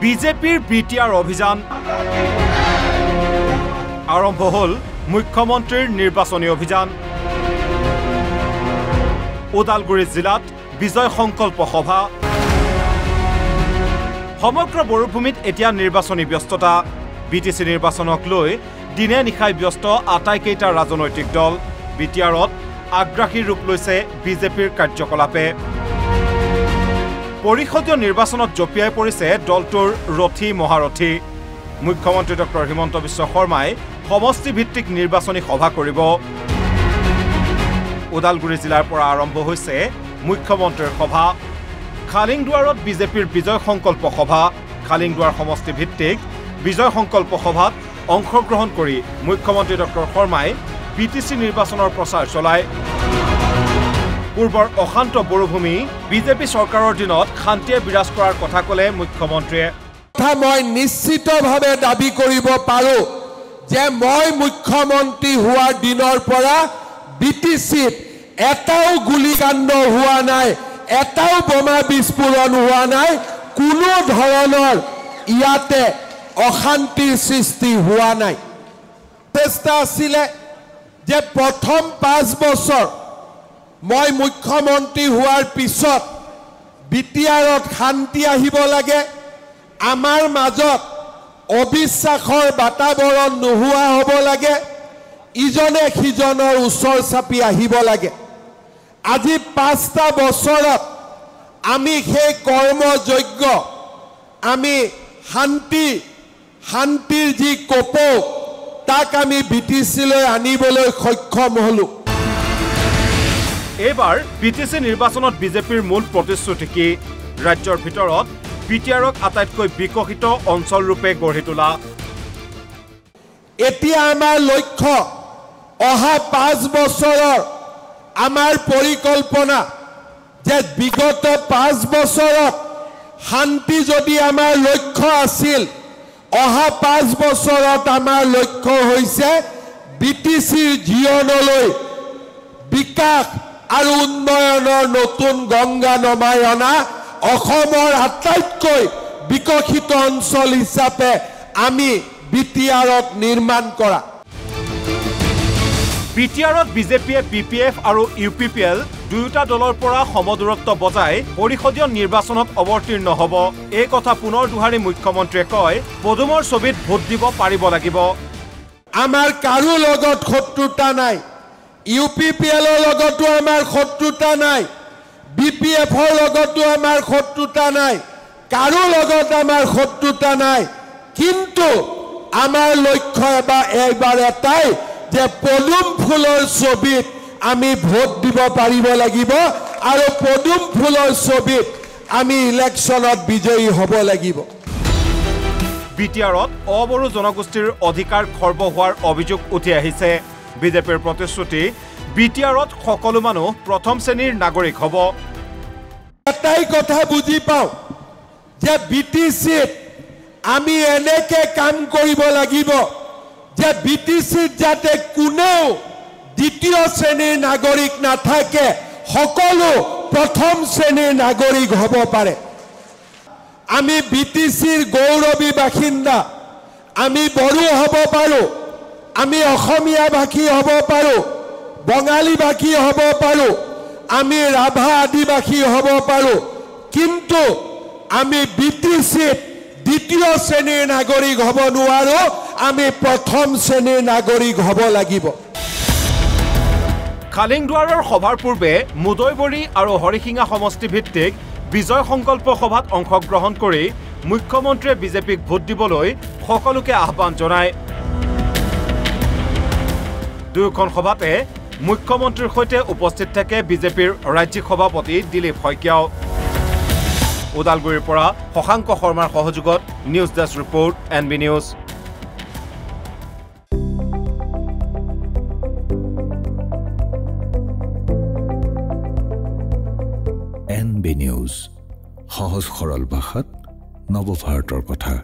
বিজেপিৰ বিটিআৰ অভিযান আৰম্ভ হল মুখ্যমন্ত্ৰীৰ নিৰ্বাচনী অভিযান ওদালগুৰি জিলাত বিজয় সংকল্প সভা সমগ্ৰ বৰভূমিত এতিয়া নিৰ্বাচনী ব্যস্ততা বিটিসি নিৰ্বাচনক লৈ দিনে নিশাই ব্যস্ত আটাইকেইটা ৰাজনৈতিক দল বিটিআৰত আগ্ৰাহী ৰূপ লৈছে বিজেপিৰ কাৰ্যকলাপে পৰিষদীয় নিৰ্বাচনত জপিয়াই পৰিছে দলটোৰ ৰথী মহাৰথী মুখ্যমন্ত্ৰী ডক্টৰ হিমন্ত বিশ্ব শৰ্মাই সমষ্টি ভিত্তিক নিৰ্বাচনী সভা কৰিব ওদালগুৰি জিলাৰ পৰা আৰম্ভ হৈছে মুখ্যমন্ত্ৰীৰ সভা খালিংদুৱাৰত বিজেপিৰ বিজয় সংকল্প সভা খালিংদুৱাৰ সমষ্টি ভিত্তিক বিজয় সংকল্প সভাত অংশগ্ৰহণ কৰি মুখ্যমন্ত্ৰী ডক্টৰ শৰ্মাই বিটিসি নিৰ্বাচনৰ প্ৰচাৰ চলায় পূৰ্বৰ অশান্ত বৰভূমি বিজেপি চৰকাৰৰ দিনত শান্তিয়ে বিৰাজ কৰাৰ কথা ক'লে মুখ্যমন্ত্ৰীয়ে মই নিশ্চিতভাৱে দাবী কৰিব পাৰো যে মই মুখ্যমন্ত্ৰী হোৱাৰ দিনৰ পৰা বিটিসিত এটাও গুলিকাণ্ড হোৱা নাই এটাও বোমা বিস্ফোৰণ হোৱা নাই কোনো ধৰণৰ ইয়াতে অশান্তিৰ সৃষ্টি হোৱা নাই চেষ্টা আছিল যে প্ৰথম 5 বছৰ মই মুখ্যমন্ত্ৰী হোৱাৰ পিছত বিটিআৰত শান্তি আহিব লাগে আমাৰ মাজত অবিশ্বাসৰ বাতাবৰণ নোহোৱা হ'ব লাগে ইজনে সিজনৰ ওচৰ চাপি আহিব লাগে আজি 5টা বছৰত আমি সেই কৰ্মযজ্ঞ আমি শান্তিৰ যি কপৌ তাক আমি বিটিসিলৈ আনিবলৈ সক্ষম হলো এইবাৰ বিটিসি নিৰ্বাচনত বিজেপিৰ মূল প্ৰতিশ্ৰুতি কি ৰাজ্যৰ ভিতৰত বিটিআৰক আটাইতকৈ বিকশিত অঞ্চল ৰূপে গঢ়ি তোলা এতিয়া আমাৰ লক্ষ্য অহা 5 বছৰৰ আমাৰ পৰিকল্পনা যে বিগত 5 বছৰত শান্তি যদি আমাৰ লক্ষ্য আছিল অহা 5 বছৰত আমাৰ লক্ষ্য হৈছে বিটিসিৰ জীৱনলৈ বিকাশ আৰু উন্নয়নৰ নতুন গংগা নমাই অনা অসমৰ আটাইতকৈ বিকশিত অঞ্চল হিচাপে আমি বিটিআৰত নিৰ্মাণ কৰা বিটিআৰত বিজেপিয়ে বিপিএফ আৰু ইউপিপিএল দুয়োটা দলৰ পৰা সমদূৰত্ব বজাই পৰিষদীয় নিৰ্বাচনত অৱতীৰ্ণ হ'ব এই কথা পুনৰ দুহাৰি মুখ্যমন্ত্ৰীয়ে কয় পদুমৰ ছবিত ভোট দিব পাৰিব লাগিব আমাৰ কাৰো লগত শত্ৰুতা নাই ইউপিপিএলৰ লগতো আমাৰ শত্ৰুতা নাই বিপিএফৰ লগতো আমাৰ শত্ৰুতা নাই কাৰো লগত আমাৰ শত্ৰুতা নাই কিন্তু আমাৰ লক্ষ্য এইবাৰ এটাই যে পদুম ফুলৰ ছবিত আমি ভোট দিব পাৰিব লাগিব আৰু পদুম ফুলৰ ছবিত আমি ইলেকশ্যনত বিজয়ী হ'ব লাগিব বিটিআৰত অবড়ো জনগোষ্ঠীৰ অধিকাৰ খৰ্ব হোৱাৰ অভিযোগ উঠি আহিছে বিজেপিৰ প্ৰতিশ্ৰুতি বিটিআৰত সকলো মানুহ প্ৰথম শ্ৰেণীৰ নাগৰিক হ'ব এটাই কথা বুজি পাওঁ যে বিটিসিত আমি এনেকে কাম কৰিব লাগিব যে বিটিসিত যাতে কোনেও দ্বিতীয় শ্ৰেণীৰ নাগৰিক নাথাকে সকলো প্ৰথম শ্ৰেণীৰ নাগৰিক হ'ব পাৰে আমি বিটিসিৰ গৌৰৱী বাসিন্দা আমি বড়ো হ'ব পাৰো আমি অসমীয়া ভাষী হ'ব পাৰো বঙালী ভাষী হ'ব পাৰো আমি ৰাভা আদিবাসী হ'ব পাৰো কিন্তু আমি বিটিসিত দ্বিতীয় শ্ৰেণীৰ নাগৰিক হ'ব নোৱাৰো আমি প্ৰথম শ্ৰেণীৰ নাগৰিক হ'ব লাগিব খালিংদুৱাৰৰ সভাৰ পূৰ্বে মুদৈবৰী আৰু হৰিশিঙা সমষ্টি ভিত্তিক বিজয় সংকল্প সভাত অংশগ্ৰহণ কৰি মুখ্যমন্ত্ৰীয়ে বিজেপিক ভোট দিবলৈ সকলোকে আহ্বান জনায় দুয়োখন সভাতে মুখ্যমন্ত্ৰীৰ সৈতে উপস্থিত থাকে বিজেপিৰ ৰাজ্যিক সভাপতি দিলীপ শইকীয়াও ওদালগুৰিৰ পৰা শশাংক শৰ্মাৰ সহযোগত news desk report NB news NB news সহজ সৰল ভাষাত নৱভাৰতৰ কথা